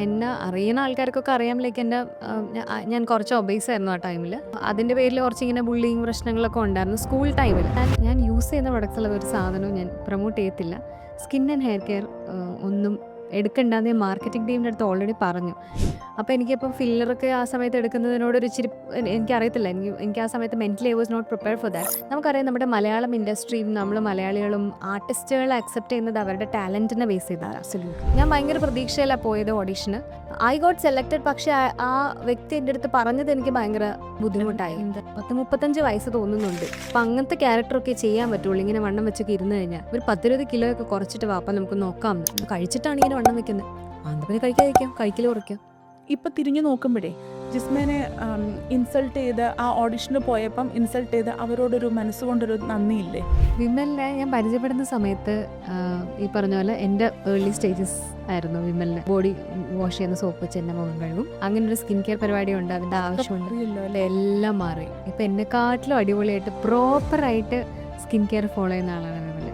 എന്നെ അറിയുന്ന ആൾക്കാർക്കൊക്കെ അറിയാം. ലൈക്ക് എൻ്റെ ഞാൻ കുറച്ച് ഒബേസ് ആയിരുന്നു ആ ടൈമിൽ. അതിൻ്റെ പേരിൽ കുറച്ചിങ്ങനെ ബുള്ളിങ് പ്രശ്നങ്ങളൊക്കെ ഉണ്ടായിരുന്നു സ്കൂൾ ടൈമിൽ. ഞാൻ യൂസ് ചെയ്യുന്ന പ്രൊഡക്ട്സുള്ള ഒരു സാധനവും ഞാൻ പ്രൊമോട്ട് ചെയ്യത്തില്ല. സ്കിൻ ആൻഡ് ഹെയർ കെയർ ഒന്നും എടുക്കണ്ടെന്ന് ഞാൻ മാർക്കറ്റിംഗ് ടീമിൻ്റെ അടുത്ത് ഓൾറെഡി പറഞ്ഞു. അപ്പോൾ എനിക്കിപ്പോൾ ഫില്ലറൊക്കെ ആ സമയത്ത് എടുക്കുന്നതിനോടൊരു ഇച്ചിരി എനിക്കറിയത്തില്ല. എനിക്ക് ആ സമയത്ത് mentally I was not prepare for that. നമുക്കറിയാം നമ്മുടെ മലയാളം ഇൻഡസ്ട്രിയും നമ്മൾ മലയാളികളും ആർട്ടിസ്റ്റുകളെ അക്സെപ്റ്റ് ചെയ്യുന്നത് അവരുടെ ടാലൻറ്റിനെ ബേസ് ചെയ്താണ്. ഞാൻ ഭയങ്കര പ്രതീക്ഷയിലാണ് പോയത് ഓഡീഷന്. I got selected. പക്ഷേ ആ വ്യക്തി എൻ്റെ അടുത്ത് പറഞ്ഞത് എനിക്ക് ഭയങ്കര ബുദ്ധിമുട്ടായി. 30-35 വയസ്സ് തോന്നുന്നുണ്ട്. അപ്പം അങ്ങനത്തെ ക്യാരക്ടറൊക്കെ ചെയ്യാൻ പറ്റുള്ളൂ. ഇങ്ങനെ വണ്ണം വെച്ചൊക്കെ ഇരുന്ന് കഴിഞ്ഞാൽ ഒരു 10-20 കിലോ ഒക്കെ കുറച്ചിട്ട് വാപ്പം നമുക്ക് നോക്കാം. കഴിച്ചിട്ടാണ് ഇങ്ങനെ വണ്ണം വെക്കുന്നത്. അന്ന് പിന്നെ കഴിക്കാതിരിക്കാം, കഴിക്കൽ കുറയ്ക്കാം. ഇപ്പം തിരിഞ്ഞു നോക്കുമ്പോഴേ ജിസ്മേനെ ഇൻസൾട്ട് ചെയ്ത് ആ ഓഡിഷന് പോയപ്പം ഇൻസൾട്ട് ചെയ്ത് അവരോടൊരു മനസ്സുകൊണ്ടൊരു നന്ദിയില്ലേ? വിമലിനെ ഞാൻ പരിചയപ്പെടുന്ന സമയത്ത് ഈ പറഞ്ഞ പോലെ എൻ്റെ ഏർലി സ്റ്റേജസ് ആയിരുന്നു. വിമലിന് ബോഡി വാഷ് ചെയ്യുന്ന സോപ്പ് വെച്ച് എൻ്റെ മുഖം കഴുകും. അങ്ങനെ ഒരു സ്കിൻ കെയർ പരിപാടിയുണ്ട്, അതിൻ്റെ ആവശ്യമുണ്ട്. എല്ലാം മാറി. ഇപ്പം എന്നെക്കാട്ടിലും അടിപൊളിയായിട്ട് പ്രോപ്പറായിട്ട് സ്കിൻ കെയർ ഫോളോ ചെയ്യുന്ന ആളാണ് വിമൽ.